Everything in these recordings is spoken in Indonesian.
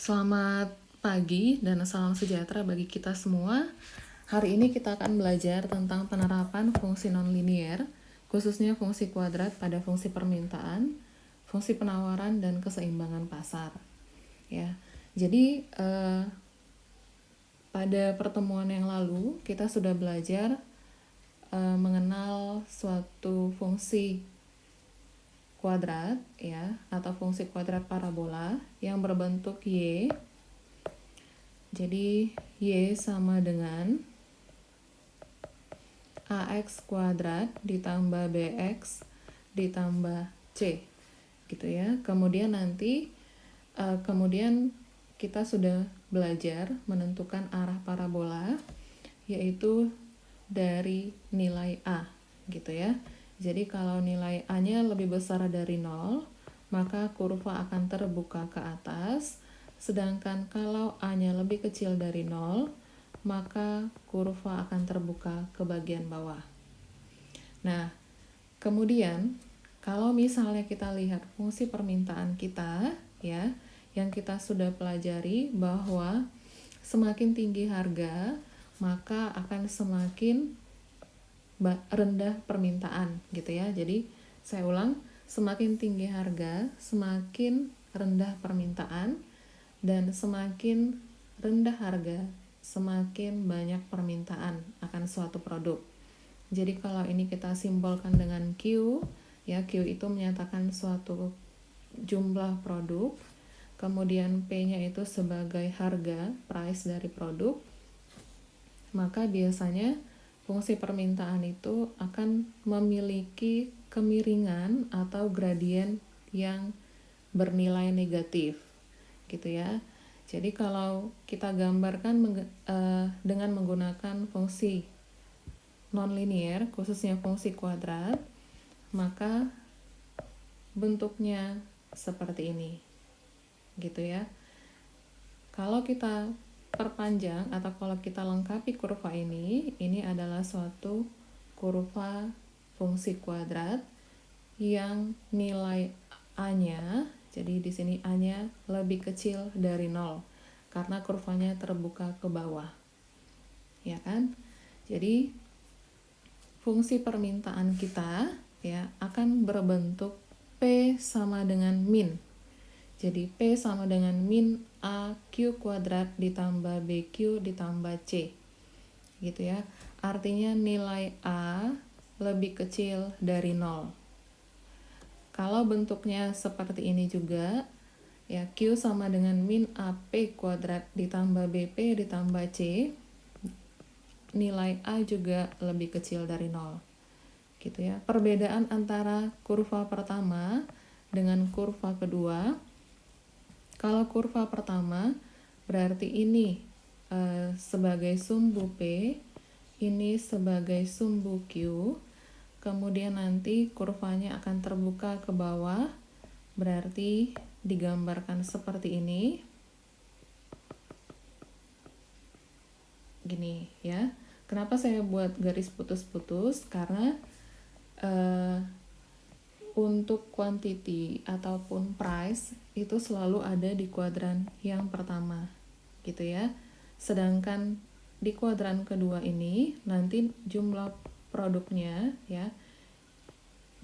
Selamat pagi dan salam sejahtera bagi kita semua. Hari ini kita akan belajar tentang penerapan fungsi nonlinier, khususnya fungsi kuadrat pada fungsi permintaan, fungsi penawaran, dan keseimbangan pasar. Ya, jadi pada pertemuan yang lalu kita sudah belajar mengenal suatu fungsi kuadrat ya atau fungsi kuadrat parabola yang berbentuk y. Jadi y sama dengan ax kuadrat ditambah bx ditambah c gitu ya. Kemudian nanti kemudian kita sudah belajar menentukan arah parabola yaitu dari nilai a gitu ya. Jadi kalau nilai a-nya lebih besar dari 0, maka kurva akan terbuka ke atas. Sedangkan kalau a-nya lebih kecil dari 0, maka kurva akan terbuka ke bagian bawah. Nah, kemudian kalau misalnya kita lihat fungsi permintaan kita ya, yang kita sudah pelajari bahwa semakin tinggi harga, maka akan semakin rendah permintaan gitu ya. Jadi saya ulang, semakin tinggi harga, semakin rendah permintaan, dan semakin rendah harga, semakin banyak permintaan akan suatu produk. Jadi kalau ini kita simbolkan dengan Q, ya Q itu menyatakan suatu jumlah produk, kemudian P-nya itu sebagai harga, price dari produk, maka biasanya fungsi permintaan itu akan memiliki kemiringan atau gradien yang bernilai negatif gitu ya. Jadi kalau kita gambarkan dengan menggunakan fungsi nonlinier, khususnya fungsi kuadrat, maka bentuknya seperti ini gitu ya. Kalau kita perpanjang atau kalau kita lengkapi kurva ini adalah suatu kurva fungsi kuadrat yang nilai a-nya, jadi di sini a-nya lebih kecil dari 0 karena kurvanya terbuka ke bawah. Ya kan? Jadi fungsi permintaan kita ya akan berbentuk P sama dengan min. Jadi P sama dengan min AQ kuadrat ditambah BQ ditambah C gitu ya. Artinya nilai A lebih kecil dari 0. Kalau bentuknya seperti ini juga ya, Q sama dengan min AP kuadrat ditambah BP ditambah C, nilai A juga lebih kecil dari 0 gitu ya. Perbedaan antara kurva pertama dengan kurva kedua, kalau kurva pertama berarti ini sebagai sumbu P, ini sebagai sumbu Q, kemudian nanti kurvanya akan terbuka ke bawah, berarti digambarkan seperti ini. Gini ya. Kenapa saya buat garis putus-putus? Karena untuk quantity ataupun price itu selalu ada di kuadran yang pertama gitu ya. Sedangkan di kuadran kedua ini nanti jumlah produknya ya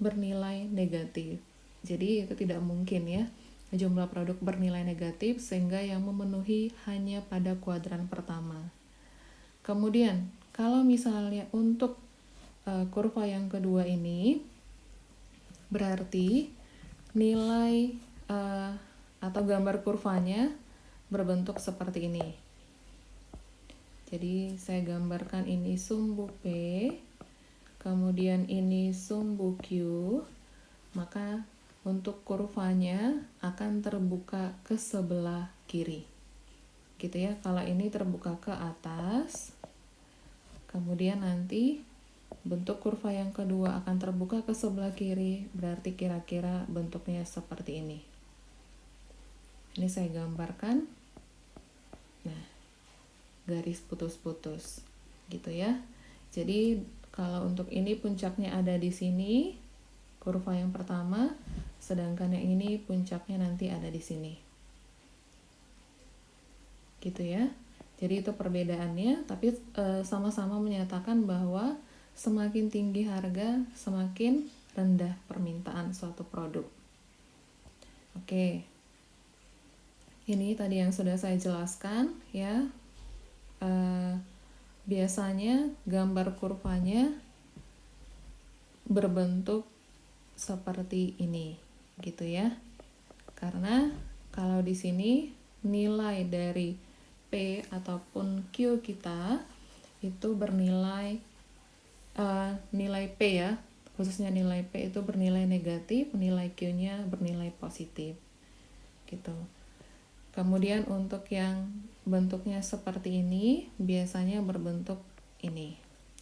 bernilai negatif. Jadi itu tidak mungkin ya jumlah produk bernilai negatif sehingga yang memenuhi hanya pada kuadran pertama. Kemudian kalau misalnya untuk kurva yang kedua ini berarti nilai atau gambar kurvanya berbentuk seperti ini. Jadi saya gambarkan ini sumbu P, kemudian ini sumbu Q, maka untuk kurvanya akan terbuka ke sebelah kiri. Gitu ya, kalau ini terbuka ke atas, kemudian nanti bentuk kurva yang kedua akan terbuka ke sebelah kiri, berarti kira-kira bentuknya seperti ini. Ini saya gambarkan. Nah, garis putus-putus gitu ya. Jadi kalau untuk ini puncaknya ada di sini, kurva yang pertama, sedangkan yang ini puncaknya nanti ada di sini. gitu ya. Jadi itu perbedaannya, tapi sama-sama menyatakan bahwa semakin tinggi harga, semakin rendah permintaan suatu produk. Oke. Ini tadi yang sudah saya jelaskan ya. Biasanya gambar kurvanya berbentuk seperti ini gitu ya. Karena kalau di sini nilai dari P ataupun Q kita itu bernilai nilai P ya, khususnya nilai P itu bernilai negatif, nilai Q-nya bernilai positif gitu. Kemudian untuk yang bentuknya seperti ini biasanya berbentuk ini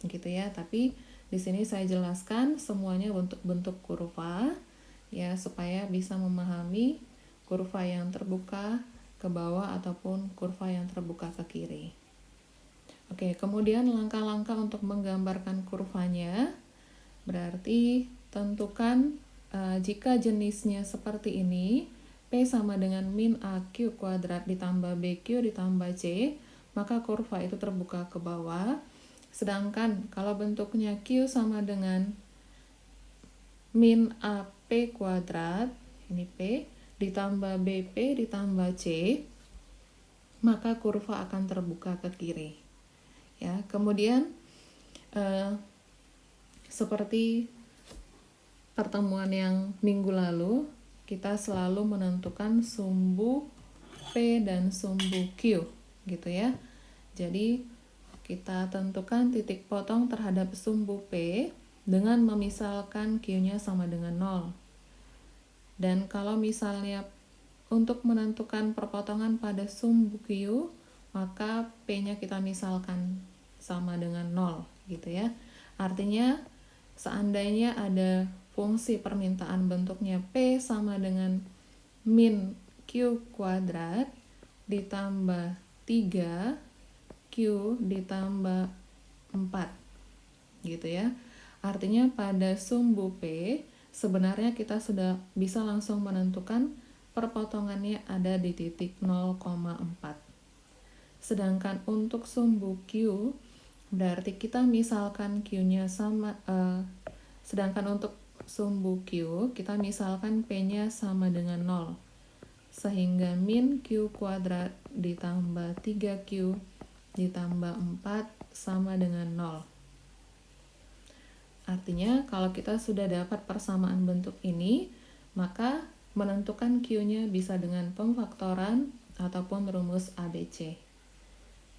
gitu ya, tapi di sini saya jelaskan semuanya bentuk kurva ya, supaya bisa memahami kurva yang terbuka ke bawah ataupun kurva yang terbuka ke kiri. Oke, kemudian langkah-langkah untuk menggambarkan kurvanya, berarti tentukan jika jenisnya seperti ini, P sama dengan min AQ kuadrat ditambah BQ ditambah C, maka kurva itu terbuka ke bawah. Sedangkan kalau bentuknya Q sama dengan min AP kuadrat, ini P, ditambah BP ditambah C, maka kurva akan terbuka ke kiri. Ya, kemudian seperti pertemuan yang minggu lalu, kita selalu menentukan sumbu P dan sumbu Q gitu ya. Jadi kita tentukan titik potong terhadap sumbu P dengan memisalkan Q-nya sama dengan 0. Dan kalau misalnya untuk menentukan perpotongan pada sumbu Q, maka P-nya kita misalkan sama dengan 0 gitu ya. Artinya seandainya ada fungsi permintaan bentuknya P sama dengan min Q kuadrat ditambah 3 Q ditambah 4 gitu ya. Artinya pada sumbu P sebenarnya kita sudah bisa langsung menentukan perpotongannya ada di titik 0,4. Sedangkan untuk sumbu Q berarti kita misalkan Q-nya sama, sedangkan untuk sumbu Q kita misalkan P-nya sama dengan 0, sehingga min Q kuadrat ditambah 3Q ditambah 4 sama dengan 0. Artinya kalau kita sudah dapat persamaan bentuk ini, maka menentukan Q-nya bisa dengan pemfaktoran ataupun rumus ABC.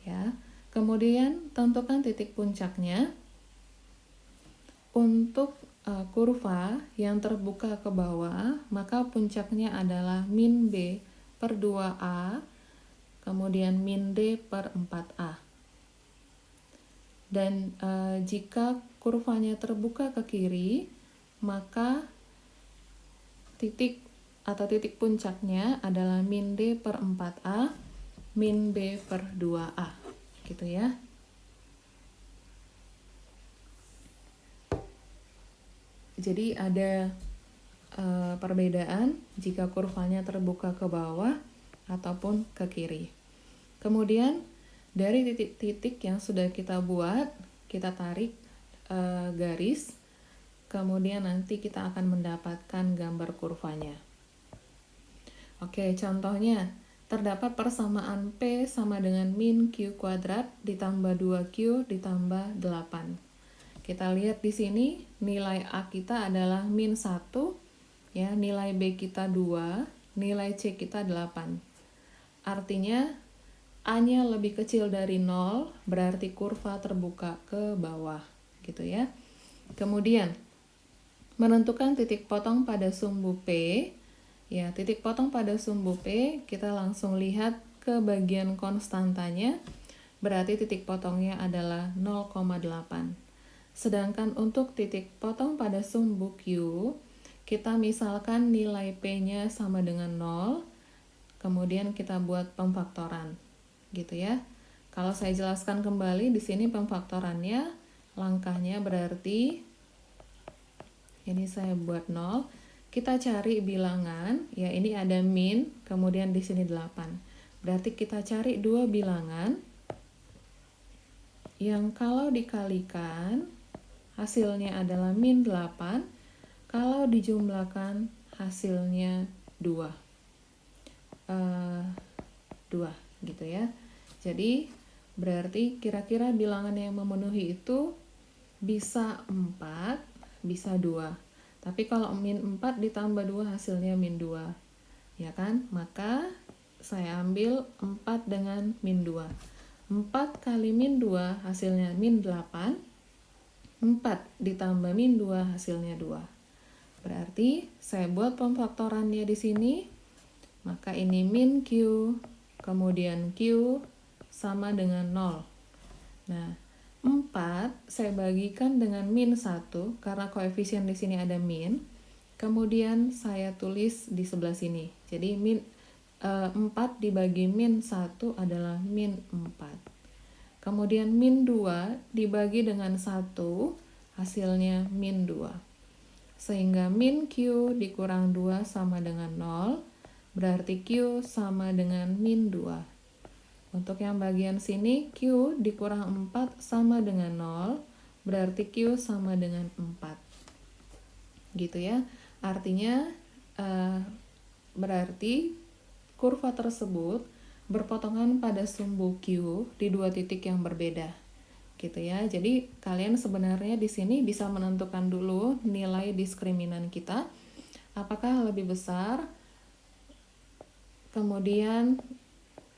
Ya. Kemudian tentukan titik puncaknya. Untuk kurva yang terbuka ke bawah, maka puncaknya adalah min B per 2A, kemudian min D per 4A. Dan jika kurvanya terbuka ke kiri, maka titik puncaknya adalah min D per 4A, min B per 2A. Gitu ya. Jadi ada perbedaan jika kurvanya terbuka ke bawah ataupun ke kiri. Kemudian dari titik-titik yang sudah kita buat, kita tarik garis, kemudian nanti kita akan mendapatkan gambar kurvanya. Oke, contohnya terdapat persamaan P sama dengan min Q kuadrat ditambah 2Q ditambah 8. Kita lihat di sini nilai A kita adalah min 1, ya, nilai B kita 2, nilai C kita 8. Artinya A-nya lebih kecil dari 0, berarti kurva terbuka ke bawah, gitu ya. Kemudian menentukan titik potong pada sumbu P. Ya, titik potong pada sumbu P, kita langsung lihat ke bagian konstantanya, berarti titik potongnya adalah 0,8. Sedangkan untuk titik potong pada sumbu Q, kita misalkan nilai P-nya sama dengan 0, kemudian kita buat pemfaktoran, gitu ya. Kalau saya jelaskan kembali di sini pemfaktorannya, langkahnya berarti, ini saya buat 0, kita cari bilangan, ya ini ada min, kemudian di sini 8. Berarti kita cari dua bilangan yang kalau dikalikan hasilnya adalah min 8, kalau dijumlahkan hasilnya 2. 2 gitu ya. Jadi berarti kira-kira bilangan yang memenuhi itu bisa 4, bisa 2. Tapi kalau min 4 ditambah 2 hasilnya min 2. Ya kan? Maka saya ambil 4 dengan min 2. 4 kali min 2 hasilnya min 8. 4 ditambah min 2 hasilnya 2. Berarti saya buat pemfaktorannya di sini. Maka ini min Q, kemudian Q sama dengan 0. Nah, 4 saya bagikan dengan min 1 karena koefisien di sini ada min. Kemudian saya tulis di sebelah sini. Jadi 4 dibagi min 1 adalah min 4. Kemudian min 2 dibagi dengan 1 hasilnya min 2. Sehingga min Q dikurang 2 sama dengan 0. Berarti Q sama dengan min 2. Untuk yang bagian sini, Q dikurang 4 sama dengan 0, berarti Q sama dengan 4. Gitu ya. Artinya, berarti kurva tersebut berpotongan pada sumbu Q di dua titik yang berbeda. Gitu ya. Jadi, kalian sebenarnya di sini bisa menentukan dulu nilai diskriminan kita. Apakah lebih besar? Kemudian,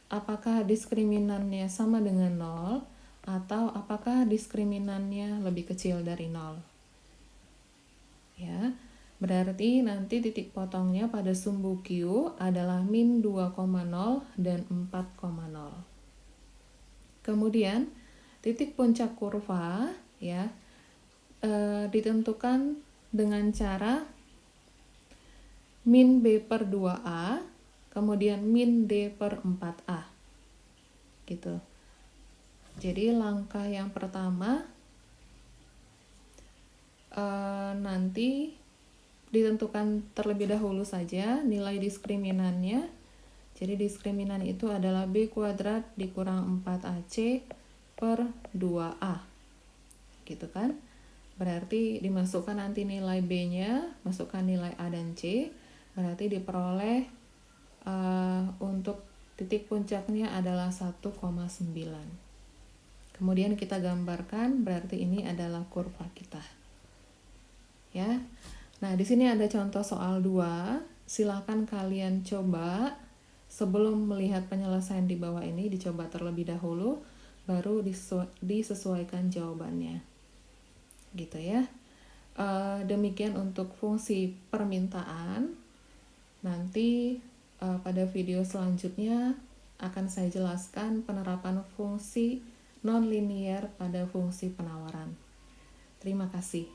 apakah diskriminannya sama dengan 0 atau apakah diskriminannya lebih kecil dari 0? Ya, berarti nanti titik potongnya pada sumbu Q adalah min 2,0 dan 4,0. Kemudian, titik puncak kurva ya ditentukan dengan cara min B per 2A, kemudian min D per 4A. Gitu. Jadi langkah yang pertama nanti ditentukan terlebih dahulu saja nilai diskriminannya. Jadi diskriminan itu adalah B kuadrat dikurang 4AC per 2A. Gitu kan? Berarti dimasukkan nanti nilai B-nya, masukkan nilai A dan C, berarti diperoleh untuk titik puncaknya adalah 1,9. Kemudian kita gambarkan, berarti ini adalah kurva kita. Ya. Nah, di sini ada contoh soal 2. Silakan kalian coba sebelum melihat penyelesaian di bawah ini, dicoba terlebih dahulu, baru disesuaikan jawabannya. Gitu ya. Demikian untuk fungsi permintaan. Nanti pada video selanjutnya akan saya jelaskan penerapan fungsi non-linear pada fungsi penawaran. Terima kasih.